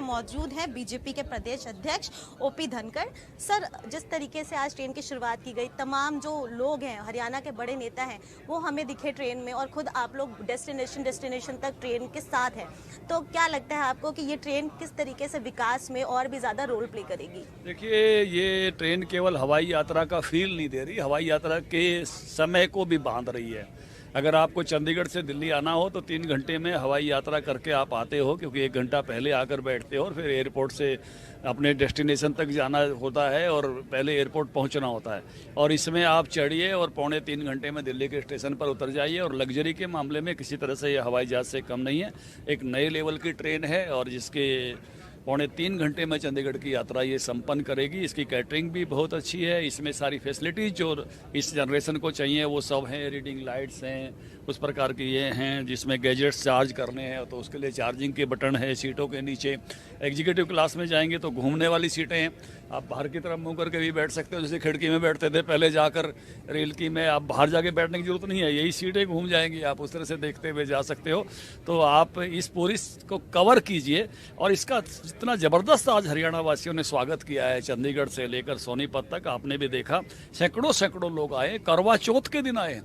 मौजूद हैं बीजेपी के प्रदेश अध्यक्ष ओपी धनखड़। सर, जिस तरीके से आज ट्रेन की शुरुआत की गई, तमाम जो लोग हैं, हरियाणा के बड़े नेता हैं, वो हमें दिखे ट्रेन में, और खुद आप लोग डेस्टिनेशन तक ट्रेन के साथ हैं। तो क्या लगता है आपको कि ये ट्रेन किस तरीके से विकास में और भी ज़्यादा रोल प्ले करेगी? देखिए, ये ट्रेन केवल हवाई यात्रा का फील नहीं दे रही, हवाई यात्रा के समय को भी बांध रही है। अगर आपको चंडीगढ़ से दिल्ली आना हो तो 3 घंटे में हवाई यात्रा करके आप आते हो, क्योंकि 1 घंटा पहले आकर बैठते हो और फिर एयरपोर्ट से अपने डेस्टिनेशन तक जाना होता है और पहले एयरपोर्ट पहुंचना होता है। और इसमें आप चढ़िए और 2.25 घंटे में दिल्ली के स्टेशन पर उतर जाइए। और लग्जरी के मामले में किसी तरह से ये हवाई जहाज़ से कम नहीं है। एक नए लेवल की ट्रेन है और जिसके 2.25 घंटे में चंडीगढ़ की यात्रा ये संपन्न करेगी। इसकी कैटरिंग भी बहुत अच्छी है। इसमें सारी फैसिलिटीज़ जो इस जनरेशन को चाहिए वो सब हैं। रीडिंग लाइट्स हैं, उस प्रकार की ये हैं, जिसमें गैजेट्स चार्ज करने हैं तो उसके लिए चार्जिंग के बटन है सीटों के नीचे। एग्जीक्यूटिव क्लास में जाएंगे तो घूमने वाली सीटें हैं, आप बाहर की तरफ मुँह करके भी बैठ सकते हो, जैसे खिड़की में बैठते थे पहले जाकर रेल की में। आप बाहर जाके बैठने की जरूरत नहीं है, यही सीटें घूम जाएंगी, आप उस तरह से देखते हुए जा सकते हो। तो आप इस पूरी को कवर कीजिए। और इसका इतना ज़बरदस्त आज हरियाणा वासियों ने स्वागत किया है, चंडीगढ़ से लेकर सोनीपत तक, आपने भी देखा सैकड़ों सैकड़ों लोग आए, करवा चौथ के दिन आए,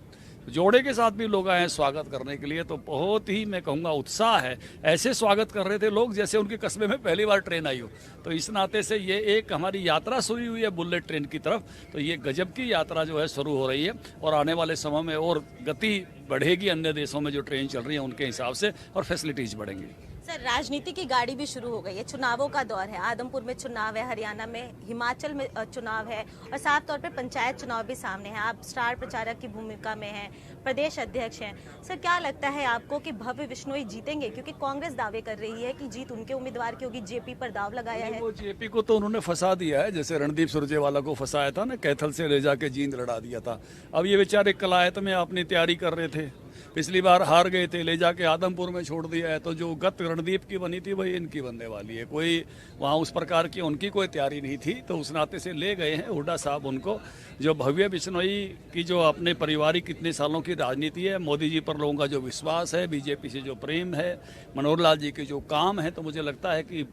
जोड़े के साथ भी लोग आए हैं स्वागत करने के लिए। तो बहुत ही, मैं कहूँगा, उत्साह है। ऐसे स्वागत कर रहे थे लोग जैसे उनके कस्बे में पहली बार ट्रेन आई हो। तो इस नाते से ये एक हमारी यात्रा शुरू हुई है बुलेट ट्रेन की तरफ, तो ये गजब की यात्रा जो है शुरू हो रही है और आने वाले समय में और गति बढ़ेगी। अन्य देशों में जो ट्रेन चल रही है उनके हिसाब से और फैसिलिटीज़ बढ़ेंगी। सर, राजनीति की गाड़ी भी शुरू हो गई है, चुनावों का दौर है। आदमपुर में चुनाव है, हरियाणा में, हिमाचल में चुनाव है, और साफ तौर पे पंचायत चुनाव भी सामने है। आप स्टार प्रचारक की भूमिका में हैं, प्रदेश अध्यक्ष हैं। सर, क्या लगता है आपको कि भव्य बिश्नोई जीतेंगे? क्योंकि कांग्रेस दावे कर रही है कि जीत उनके उम्मीदवार की होगी, जेपी पर दाव लगाया है। वो जेपी को तो उन्होंने फंसा दिया है, जैसे रणदीप सुरजेवाला को फंसाया था ना, कैथल से ले जाके जींद लड़ा दिया था। अब ये बेचारे कलायत में अपनी तैयारी कर रहे थे, पिछली बार हार गए थे, ले जाके आदमपुर में छोड़ दिया है। तो जो गत रणदीप की बनी थी वही इनकी बनने वाली है। कोई वहाँ उस प्रकार की उनकी कोई तैयारी नहीं थी, तो उस नाते से ले गए हैं हुड्डा साहब उनको। जो भव्य बिश्नोई की जो अपने पारिवारिक इतने सालों की राजनीति है, मोदी जी पर लोगों का जो विश्वास है, बीजेपी से जो प्रेम है, मनोहर लाल जी के जो काम है, तो मुझे लगता है कि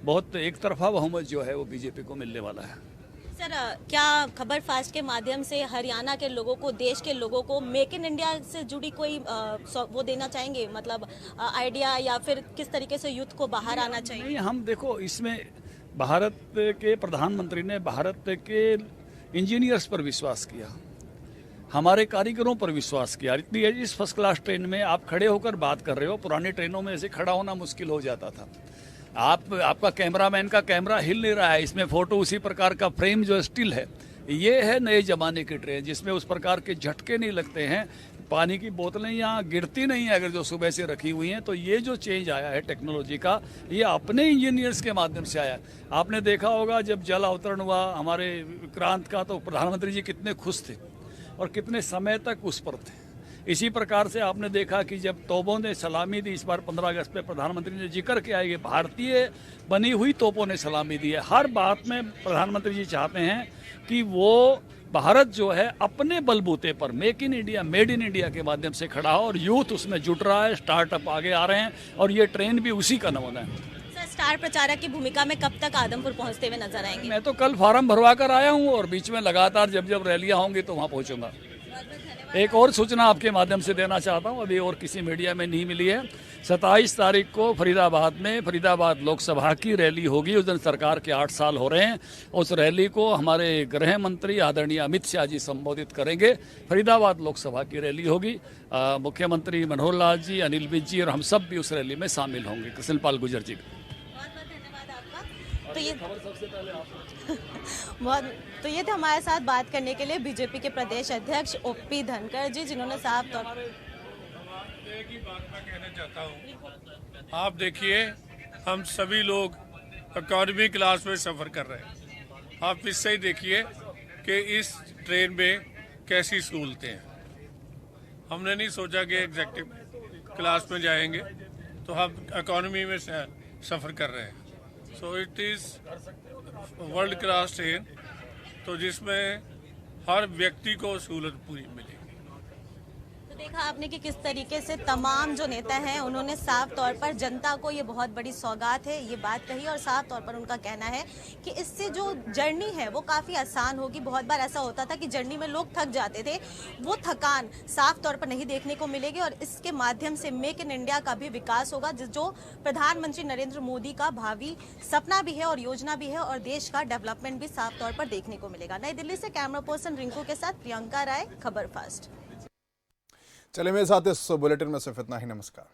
बहुत एक तरफा बहुमत जो है वो बीजेपी को मिलने वाला है। सर, क्या खबर फास्ट के माध्यम से हरियाणा के लोगों को, देश के लोगों को मेक इन इंडिया से जुड़ी कोई वो देना चाहेंगे, मतलब आइडिया, या फिर किस तरीके से यूथ को बाहर आना चाहिए? नहीं, हम देखो, इसमें भारत के प्रधानमंत्री ने भारत के इंजीनियर्स पर विश्वास किया, हमारे कारीगरों पर विश्वास किया। इतनी इस फर्स्ट क्लास ट्रेन में आप खड़े होकर बात कर रहे हो, पुरानी ट्रेनों में ऐसे खड़ा होना मुश्किल हो जाता था। आपका कैमरामैन का कैमरा हिल नहीं रहा है, इसमें फोटो उसी प्रकार का फ्रेम जो स्टिल है। ये है नए जमाने की ट्रेन, जिसमें उस प्रकार के झटके नहीं लगते हैं। पानी की बोतलें यहाँ गिरती नहीं है अगर जो सुबह से रखी हुई हैं। तो ये जो चेंज आया है टेक्नोलॉजी का, ये अपने इंजीनियर्स के माध्यम से आया। आपने देखा होगा जब जल अवतरण हुआ हमारे विक्रांत का, तो प्रधानमंत्री जी कितने खुश थे और कितने समय तक उस पर थे। इसी प्रकार से आपने देखा कि जब तोपों ने सलामी दी, इस बार 15 अगस्त पे प्रधानमंत्री ने जिक्र किया कि भारतीय बनी हुई तोपों ने सलामी दी है। हर बात में प्रधानमंत्री जी चाहते हैं कि वो भारत जो है अपने बलबूते पर make in India, made in India के माध्यम से खड़ा हो, और यूथ उसमें जुट रहा है, स्टार्टअप आगे आ रहे हैं, और ये ट्रेन भी उसी का नमूना है। सर, स्टार प्रचारक की भूमिका में कब तक आदमपुर पहुंचते हुए नजर आएंगे? मैं तो कल फार्म भरवा कर आया हूँ और बीच में लगातार जब जब रैलियाँ होंगी तो वहाँ पहुँचूंगा। एक और सूचना आपके माध्यम से देना चाहता हूँ, अभी और किसी मीडिया में नहीं मिली है। 27 तारीख को फरीदाबाद लोकसभा की रैली होगी। उस दिन सरकार के 8 साल हो रहे हैं। उस रैली को हमारे गृह मंत्री आदरणीय अमित शाह जी संबोधित करेंगे। फरीदाबाद लोकसभा की रैली होगी। मुख्यमंत्री मनोहर लाल जी, अनिल विज जी और हम सब भी उस रैली में शामिल होंगे। कृष्णपाल गुर्जर जी, बहुत बहुत धन्यवाद आपका। तो ये खबर सबसे पहले बहुत तो ये थे हमारे साथ बात करने के लिए बीजेपी के प्रदेश अध्यक्ष ओपी धनखड़ जी, जिन्होंने साफ तौर पर एक ही बात मैं कहना चाहता हूँ। आप देखिए, हम सभी लोग इकॉनमी क्लास में सफ़र कर रहे हैं। आप इससे ही देखिए कि इस ट्रेन में कैसी सहूलतें हैं। हमने नहीं सोचा कि एग्जेक्टिव क्लास में जाएंगे, तो हम इकॉनमी में सफ़र कर रहे हैं। So it is world class train, तो जिसमें हर व्यक्ति को सहूलत पूरी मिलेगी। देखा आपने कि किस तरीके से तमाम जो नेता हैं उन्होंने साफ तौर पर जनता को ये बहुत बड़ी सौगात है ये बात कही और साफ तौर पर उनका कहना है कि इससे जो जर्नी है वो काफ़ी आसान होगी। बहुत बार ऐसा होता था कि जर्नी में लोग थक जाते थे, वो थकान साफ तौर पर नहीं देखने को मिलेगी और इसके माध्यम से मेक इन इंडिया का भी विकास होगा, जो प्रधानमंत्री नरेंद्र मोदी का भावी सपना भी है और योजना भी है और देश का डेवलपमेंट भी साफ तौर पर देखने को मिलेगा। नई दिल्ली से कैमरा पर्सन रिंकू के साथ प्रियंका राय, खबर फास्ट। चलिए मेरे साथ इस बुलेटिन में सिर्फ इतना ही। नमस्कार।